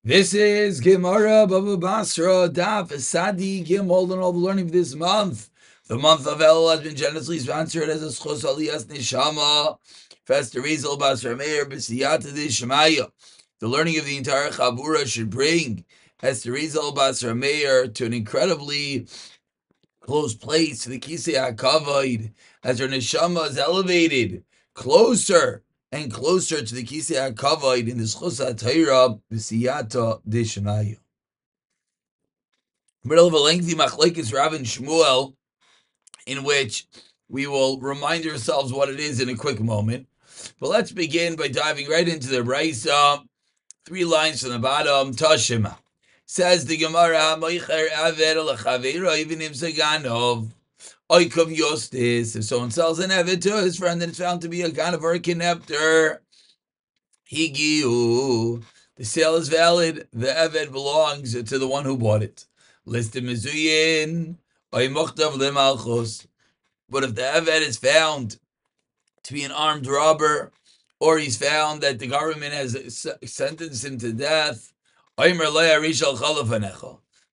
This is Gemara Baba Basra Daf Sadi Gimel, and all the learning of this month. The month of Elul has been generously sponsored as a schos aliyas neshama. Fester Rizal Basra Meir B'siyata Dishmaya. The learning of the entire Chabura should bring Esther Rizal Basra Meir to an incredibly close place to the Kisei HaKavod, as her neshama is elevated closer and closer to the Kisei HaKavod in the Schus HaTorah B'siyata Dishmaya. Middle of a lengthy machlekes Rav and Shmuel, in which we will remind ourselves what it is in a quick moment. But let's begin by diving right into the Brisa. 3 lines from the bottom. Tashima. Says the Gemara, Moicher Aved L'Chaveiro even if Zaganov. Oikav Yostis. If someone sells an Eved to his friend and it's found to be a Ganav or a Kinepter, Higiu. The sale is valid. The Eved belongs to the one who bought it. Listed Mizuyin. Oymochtav Lemalchos. But if the Eved is found to be an armed robber, or he's found that the government has sentenced him to death,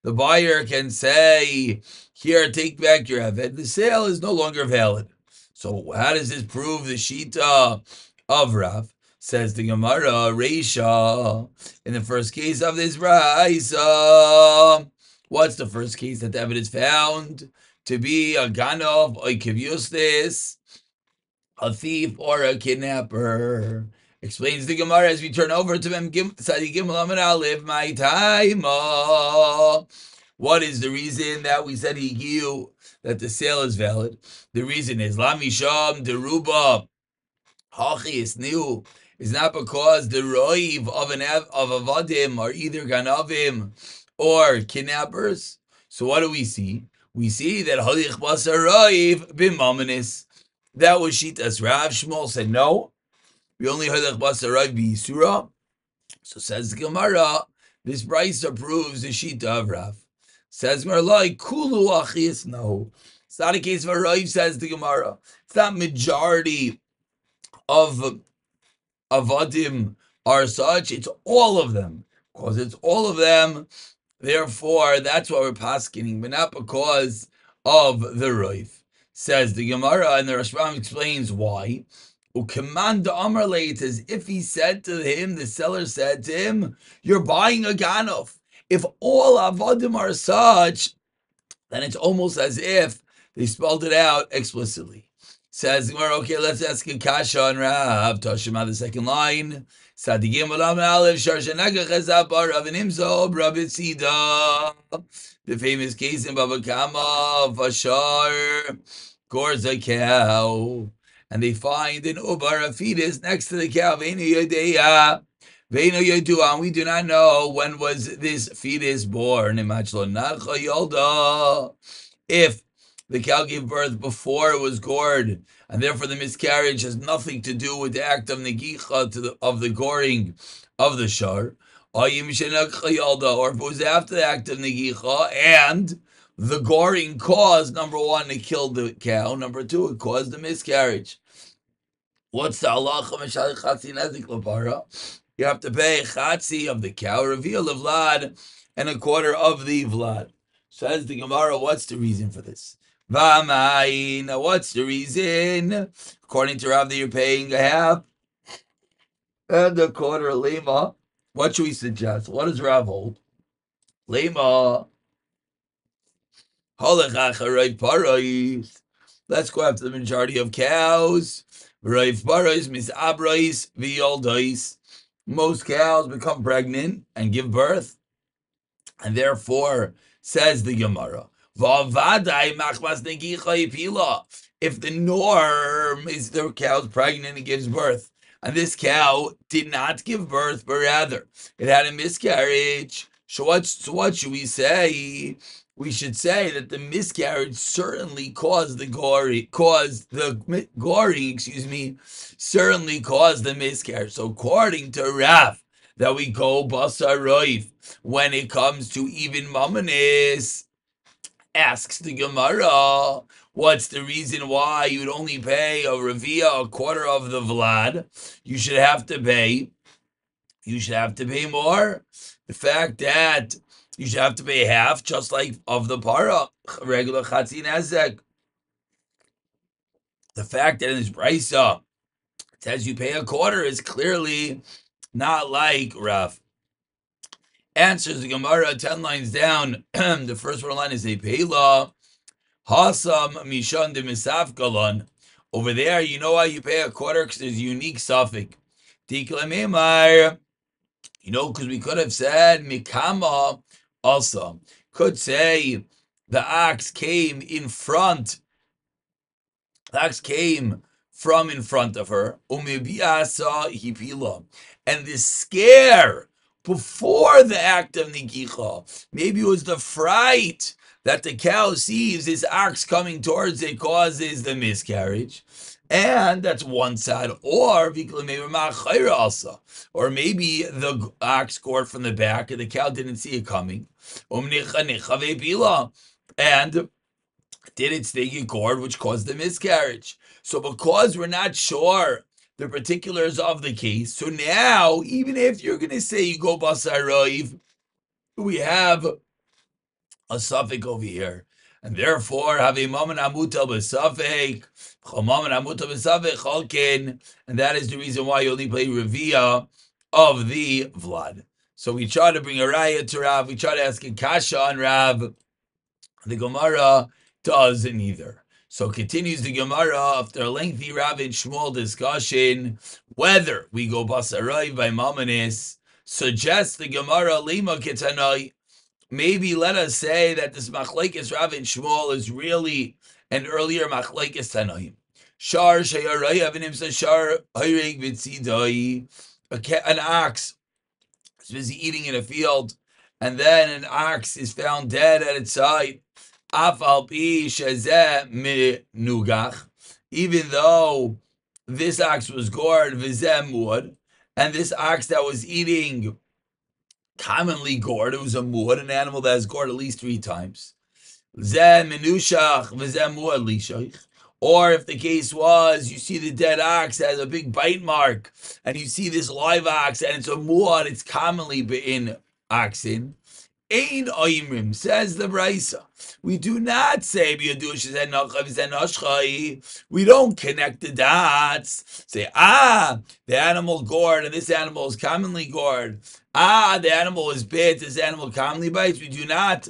the buyer can say, here, take back your Eved. The sale is no longer valid. So how does this prove the Shita of Rav? Says the Gemara, Reisha, in the first case of this Raisa. What's the first case that the Eved is found to be a Ganov, or Kivyustis, a thief, or a kidnapper? Explains the Gemara as we turn over to Mem Sadi Gimel Amid Aleph, my time. What is the reason that we said Higiu, that the sale is valid? The reason is Lamisham Deruba Hachis New is not because the roiv of avadim are either ganavim or kidnappers. So what do we see? We see that halich basar roiv b'mamanis. That was shitas Rav. Shmuel said no. We only halich basar roiv b'yisura. So says the Gemara, this brisa proves the shita of Rav. Says Gemara, like kulu achis. No, it's not a case of a roiv. Says the Gemara, it's not majority of avadim are such, it's all of them. Because it's all of them, therefore, that's why we're paskening, but not because of the roif. Says the Gemara, and the Rashbam explains why. Ukeman Amar Leit, as if he said to him, the seller said to him, you're buying a ganov. If all avadim are such, then it's almost as if they spelled it out explicitly. Says, okay, let's ask a kasha on Rav. Tashima, the second line. Sadigim Olam Aleph Sharshanagach Ezapar Rav Nimzo Rabbi Sida. The famous case in Baba Kama, Fashar, gores a cow, and they find an ubar, a fetus, next to the cow. Veinu Yodeya, Veinu Yodua, and we do not know when was this fetus born. Imachlo Nacha Yolda. If the cow gave birth before it was gored, and therefore the miscarriage has nothing to do with the act of negicha of the goring of the shar, or if it was after the act of negicha and the goring caused, number one, to kill the cow, number two, it caused the miscarriage. What's the halacha? You have to pay chatzi of the cow, reveal the vlad, and a quarter of the vlad. Says the Gemara, what's the reason for this? V'amai, now what's the reason? According to Rav, that you're paying a half and a quarter lema. What should we suggest? What does Rav hold? Lema. Let's go after the majority of cows. Most cows become pregnant and give birth, and therefore, says the Gemara, if the norm is the cow's pregnant and gives birth, and this cow did not give birth, but rather it had a miscarriage, so what should we say? We should say that the miscarriage certainly caused the goring, certainly caused the miscarriage. So according to Rav, that we go basar roif when it comes to even mamanis. Asks the Gemara, what's the reason why you would only pay a revia, a quarter of the vlad? You should have to pay you should have to pay more. The fact that you should have to pay half, just like of the para, regular chatzin nezek. The fact that in this brisa it says you pay a quarter is clearly not like Rav. Answers the Gemara 10 lines down. The first one line is a payla. Hasam mishon de misaf galon. Over there, you know why you pay a quarter? Because there's a unique suffix. Tikla you know, because we could have said mikama also. Could say the ox came in front. The ox came from in front of her. Umebiasa hipila. And the scare before the act of nikicha, maybe it was the fright that the cow sees this ox coming towards it causes the miscarriage. And that's one side. Or maybe the ox gored from the back and the cow didn't see it coming. And did it stay in gored, which caused the miscarriage. So because we're not sure the particulars of the case, so now, even if you're going to say you go basar roiv, we have a suffix over here. And therefore, have a moment amutal b'safek, chomamen amutal b'safek chalkin, and that is the reason why you only play revia of the vlad. So we try to bring a raya to Rav, we try to ask a kasha on Rav. The Gemara does neither. So continues the Gemara after a lengthy Rav and Shmuel discussion whether we go basaroi by Mamanis. Suggests the Gemara lima ketanoi. Maybe let us say that this machlekes Rav and Shmuel is really an earlier machlekes Tanoim. Shar shayaroi avinim shar hayrig v'tzidoi. An ox is busy eating in a field, and then an ox is found dead at its side. Even though this ox was gored, and this ox that was eating commonly gored, it was a muad, an animal that is gored at least 3 times. Or if the case was, you see the dead ox has a big bite mark, and you see this live ox, and it's a muad, it's commonly in oxen. Ein oimrim, says the Brisa. We do not say we don't connect the dots. Say, the animal gored and this animal is commonly gored. The animal is bit, this animal commonly bites. We do not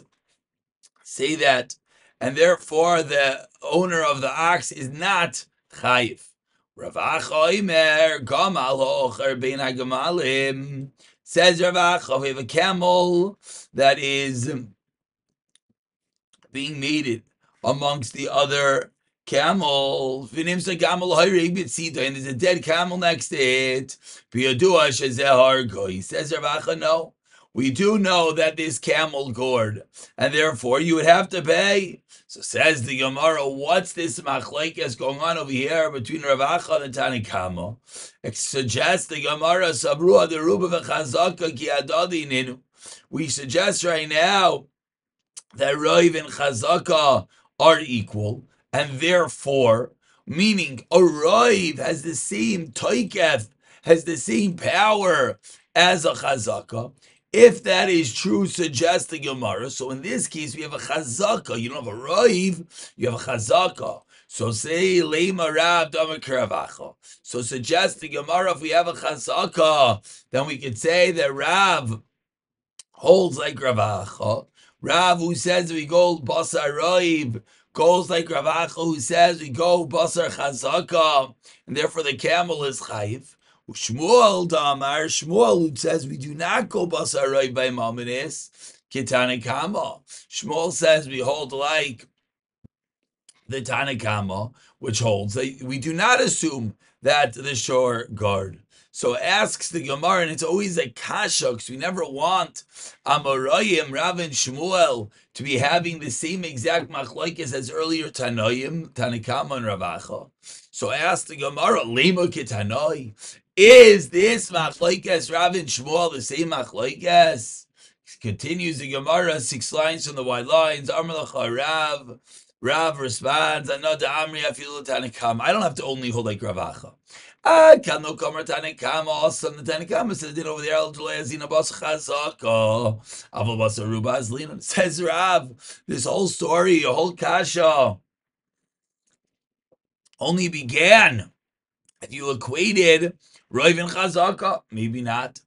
say that. And therefore the owner of the ox is not chayiv. Rav Acha Omer, Gamal Ha'ocher Bein HaGamalim. Says Rav Acha, we have a camel that is being mated amongst the other camels. And there's a dead camel next to it. Says Rav Acha, no. We do know that this camel gored, and therefore you would have to pay. So says the Gemara, what's this machlekes going on over here between Rav Acha and Tanakama? It suggests the Gemara, Sabrua the Ruba v'Chazaka ki adadininu. We suggest right now that Roiv and Chazaka are equal, and therefore, meaning a Roiv has the same toiketh, has the same power as a Chazaka. If that is true, suggests the Gemara. So in this case, we have a chazaka. You don't have a roiv, you have a chazaka. So say leima Rav damar karavacha. So suggest the Gemara, if we have a chazaka, then we could say that Rav holds like Ravacha. Rav who says we go basar roiv goes like Ravacha who says we go basar chazaka, and therefore the camel is chayiv. Shmuel Damar, Shmuel who says we do not go basaroi by Mamanis, Kitanakama. Shmuel says we hold like the Tanakama, which holds that we do not assume that the shore guard. So asks the Gemara, and it's always a kasha, because we never want Amarayim, Rav and Shmuel to be having the same exact machlokes as earlier Tanoim, Tanakama and Ravacha. So ask the Gemara, Lema Kitanoi. Is this machlokes Rav and Shmuel the same machlokes? Continues the Gemara, 6 lines from the wide lines. Amar Lacha Rav. Rav responds, I don't have to only hold like Rav Acha. Kano Kamar Tanakama, awesome. The Tanakama says it over there, Al-Jalazina Bas Chazaka, Aval Basar Ruba Azlina. Says Rav, this whole story, a whole kasha, only began if you equated Roiv and Chazaka, maybe not.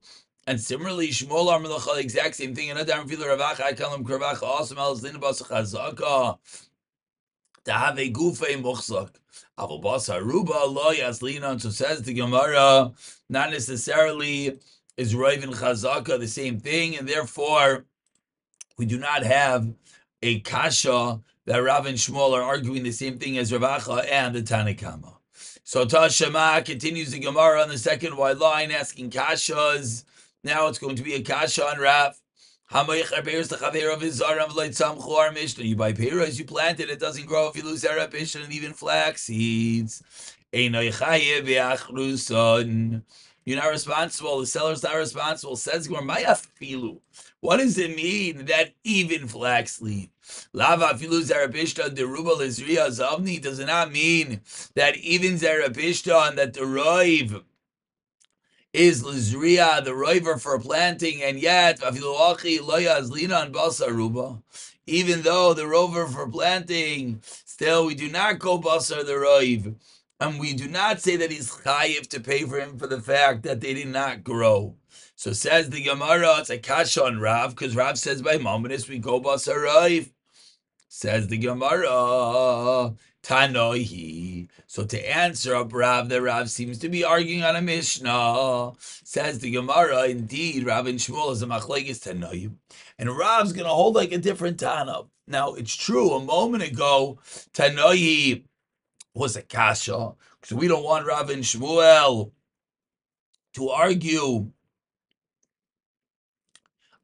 And similarly, Shmuel Amrlacha, the exact same thing. Another Amfilu Ravacha, I call him Kravacha, awesome, Al-Zlina Bas Chazaka. To have a gufe muchzak. Aval basar ruba lo yaslinon. So says the Gemara, not necessarily is Roiv and Chazaka the same thing, and therefore we do not have a kasha that Rav and Shmuel are arguing the same thing as Ravacha and the Tanakama. So Tashema continues the Gemara on the second wide line, asking kashas. Now it's going to be a kasha on Rav. You buy peras, you plant it, it doesn't grow if you lose zera and even flax seeds. You're not responsible, the seller's not responsible. Says Gemara, what does it mean that even flax seed? Lava filu zera deruba lizriya zavni does not mean that even zera and that the roiv is Lizriya, the roiver for planting, and yet, even though the rover for planting, still we do not go basar the roiv, and we do not say that he's chayiv to pay for him for the fact that they did not grow. So says the Gemara, it's a kasha on Rav, because Rav says by Mamonis we go basar roiv. Says the Gemara, Tanohi. So to answer up Rav, the Rav seems to be arguing on a Mishnah. Says the Gemara, indeed, Rav and Shmuel is a machlekes Tanoim. And Rav's going to hold like a different Tana. Now, it's true, a moment ago, Tanohi was a kasha. So we don't want Rav and Shmuel to argue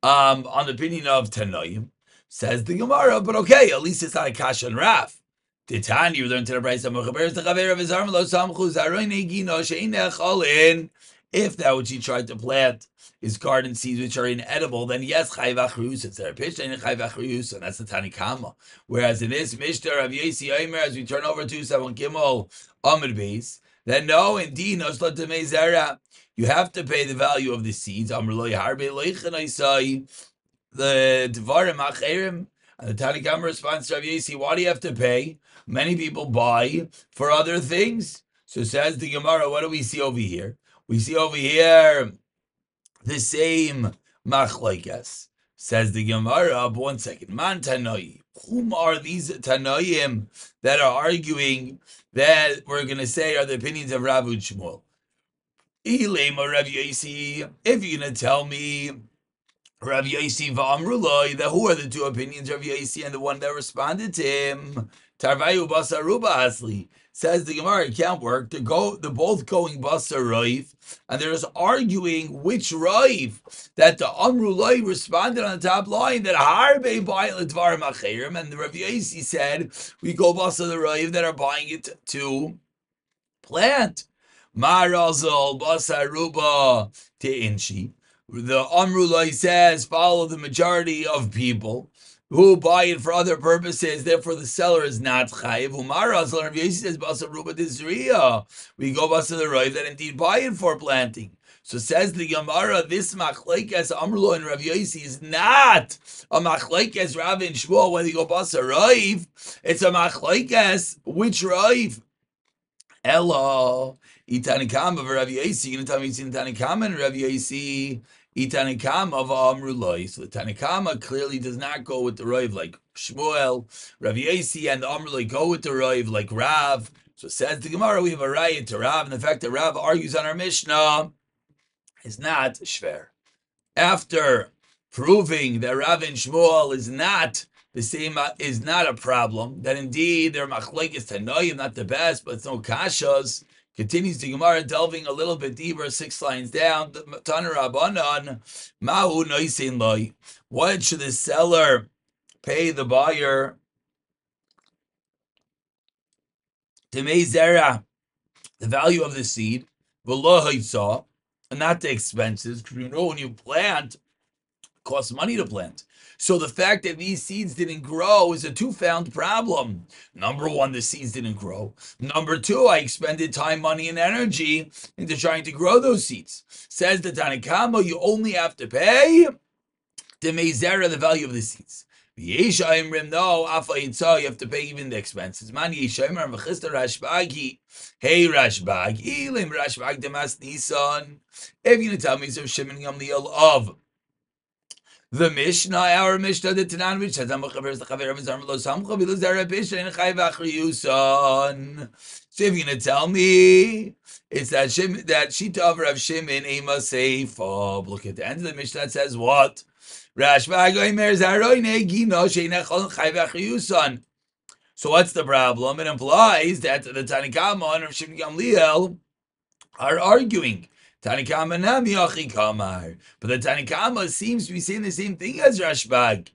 on the opinion of Tanoim. Says the Gemara, but okay, at least it's not a kasha and Rav. Titani, you learn to the price of Mechaberes the Chaver of his arm, Lo Samchu Zaroin Egino Shein Echolin. If that which he tried to plant is garden seeds which are inedible, then yes, Chayv Achrus, it's their pitch, and Chayv Achrus, and that's the Tanikama. Whereas in this Mishnah of Yesi Omer, as we turn over to 7 Gimel Amid base, then no, indeed, Nosla Tamei Zera, you have to pay the value of the seeds. Amr Lo Harbe Leichen Isai. The Dvarim Acherim, and the Tanakama responds to Rav Yesi, why do you have to pay? Many people buy for other things. So says the Gemara, what do we see over here? We see over here the same machlokes. Says the Gemara, but 1 second. Man Tanoi. Whom are these Tanoim that are arguing that we're going to say are the opinions of Rav and Shmuel? Ilema Rav Yesi, if you're going to tell me Rav Yesi v'amruloi, that who are the two opinions, Rav Yesi and the one that responded to him? Tarvayu basar ruba asli. Says the Gemara, it can't work. They're both going basar roiv, and they're just arguing which roiv that the amruloi responded on the top line that harbe ba'il dvar macherim, and the Rav Yesi said we go basar the roiv that are buying it to plant. Marazal basar ruba te'inshi. The Amrulai says, follow the majority of people who buy it for other purposes, therefore the seller is not chayiv. Umara, so Rav Yossi says, Basa Ruba Dizriya. We go Basa the Rav that indeed buy it for planting. So says the Gemara, this machlekes Amrulai and Rav Yossi is not a machlekes Rav and Shmuel when they go Basa Rav. It's a machlekes which Rav? Ella. Itanikam of Rav Yossi. You're going to tell me it's in Tanikam and Rav Yossi. Itanikam of Amrulai. So the Tanikama clearly does not go with the Rav like Shmuel. Rav Yossi and the Amrulai go with the Rav like Rav. So says the Gemara, we have a raya to Rav, and the fact that Rav argues on our Mishnah is not shver. After proving that Rav and Shmuel is not the same, is not a problem, that indeed their machlekes tanoim not the best, but it's no kashas. Continues the Gemara delving a little bit deeper, 6 lines down. Taner Rabbanan, Mahu noisin loy. What should the seller pay the buyer? Temei zera, the value of the seed, v'lo haitzah, and not the expenses. Because you know when you plant Costs money to plant. So the fact that these seeds didn't grow is a two-found problem. Number one, the seeds didn't grow. Number two, I expended time, money, and energy into trying to grow those seeds. Says the Tanakama, you only have to pay the meizera, the value of the seeds. No, you have to pay even the expenses. Man, hey Rashbag, Elim Rashbag Demas Nisan. If you're going to tell me some Shimon Gamliel of the Mishnah, our Mishnah, the Tanan, which says, so if you're going to tell me, it's that Shita of Rav Shimon, Ema Seifa. Look at the end of the Mishnah, that says what? So what's the problem? It implies that the Tanakama and Rav Shimon Gamliel are arguing. Tanakama nami achi kamar. But the Tanakama seems to be saying the same thing as Rashbag.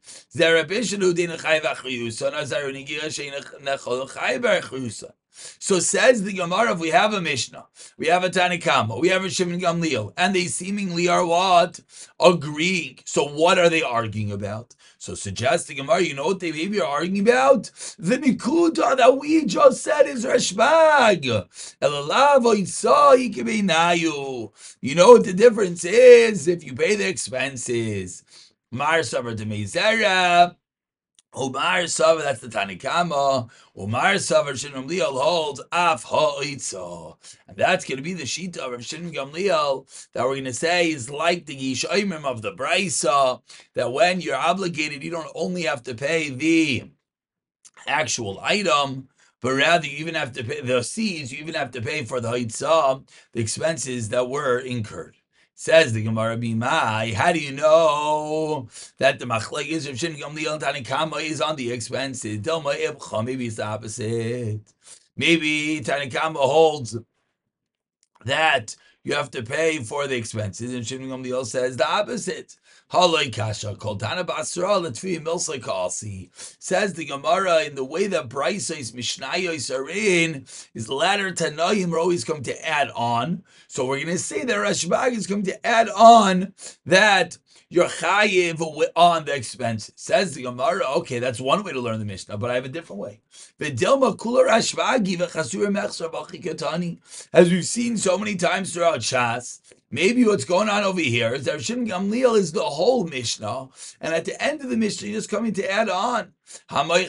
So says the Gemara, if we have a Mishnah, we have a Tanakama, we have a Shimon Gamliel, and they seemingly are what? Agreeing. So what are they arguing about? So suggests the Gemara, you know what they maybe are arguing about? The Nikuda that we just said is Rashbag. You know what the difference is if you pay the expenses. Mar Savar de Meizera. Umar Savar, that's the Tanakama. Umar Savar Shimon Gamliel holds Af Ha'itza. And that's going to be the Shita of Shimon Gamliel that we're going to say is like the Yishayimim of the Brisa, that when you're obligated, you don't only have to pay the actual item, but rather you even have to pay the seeds, you even have to pay for the Ha'itza, the expenses that were incurred. Says the Gemara Bimai, how do you know that the machlekes of Shimon Gamliel and Tanakama is on the expenses? Maybe it's the opposite. Maybe Tanakama holds that you have to pay for the expenses, and Shimon Gamliel says the opposite. Haloi kasha kol tana Basra letfi milsei kalsi. Says the Gemara, in the way that Braisos Mishnayos are in, is latter Tanaim are always going to add on. So we're going to say that Rashbag is going to add on that you're chayiv on the expenses. Says the Gemara, okay, that's one way to learn the Mishnah, but I have a different way. As we've seen so many times throughout Shas, maybe what's going on over here is that Shimon Gamliel is the whole Mishnah, and at the end of the Mishnah, you're just coming to add on. Why?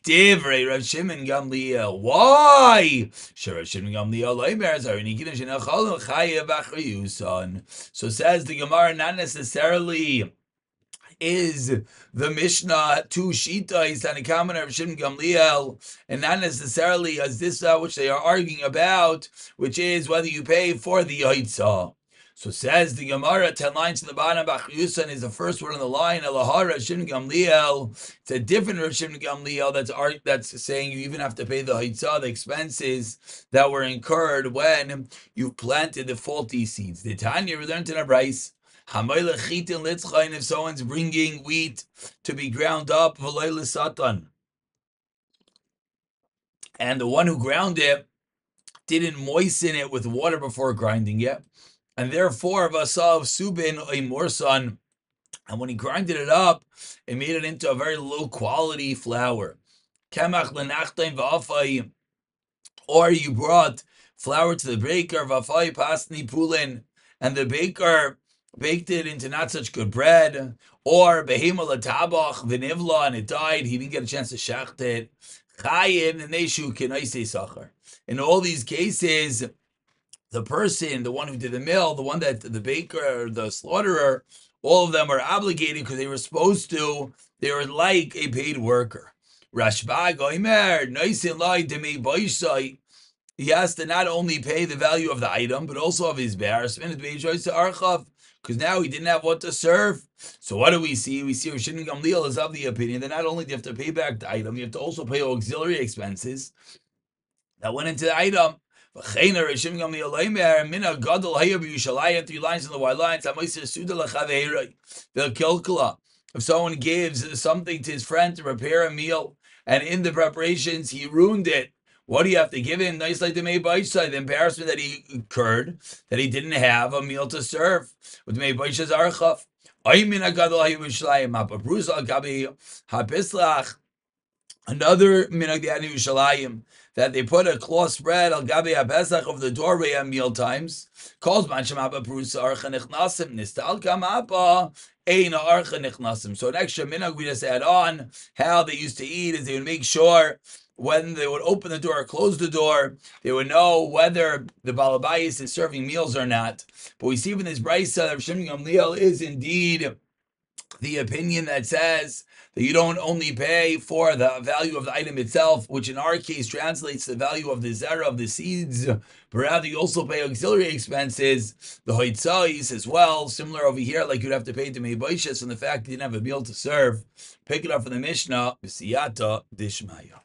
Divrei Rav Shimon Gamliel. Why? Rav Shimon Gamliel. So says the Gemara, not necessarily is the Mishnah two Shita is Tanakama and Rav Shimon Gamliel, and not necessarily as this which they are arguing about, which is whether you pay for the Yitzah. So says the Gemara, 10 lines to the bottom, Bach-Yusan is the first word on the line, Elahar Rav Shimon Gamliel. It's a different Rav Shimon Gamliel that's saying you even have to pay the Haitzah, the expenses that were incurred when you planted the faulty seeds. The Tanya, we learned in our Bryce, if someone's bringing wheat to be ground up, and the one who ground it didn't moisten it with water before grinding it, and therefore Vasav Subin a Morsan, and when he grinded it up, it made it into a very low quality flour. Or you brought flour to the baker, Vafai Pasni Pulin, and the baker baked it into not such good bread, or behema latabach v'nivla, and it died, he didn't get a chance to shacht it. Chayim neshu k'naisei sachar. In all these cases, the person, the one who did the mill, the one that the baker, the slaughterer, all of them are obligated because they were supposed to. They were like a paid worker. Rashbag oimer noisin lai demi boisai. He has to not only pay the value of the item, but also of his embarrassment, because now he didn't have what to serve. So what do we see? We see Rav Shimon Gamliel is of the opinion that not only do you have to pay back the item, you have to also pay auxiliary expenses that went into the item. Three lines in the white lines. If someone gives something to his friend to prepare a meal, and in the preparations he ruined it What do you have to give him? Nice like the Meibaisha, the embarrassment that he incurred, that he didn't have a meal to serve with Meibaisha's Archav. Another minhag they had in Yerushalayim, that they put a cloth spread al gabi habesach of the doorway at meal times. Calls man shemaba prusa archa nichnasim nistal kamapa ein archa nichnasim. So an extra minhag we just add on how they used to eat is they would make sure when they would open the door or close the door, they would know whether the balabayis is serving meals or not. But we see from this brisa that Shimon Gamliel is indeed the opinion that says that you don't only pay for the value of the item itself, which in our case translates the value of the zera, of the seeds, but rather you also pay auxiliary expenses, the hoitzais as well, similar over here, like you'd have to pay to Meibaishas, and the fact you didn't have a meal to serve. Pick it up from the Mishnah, B'siyata Dishmaya.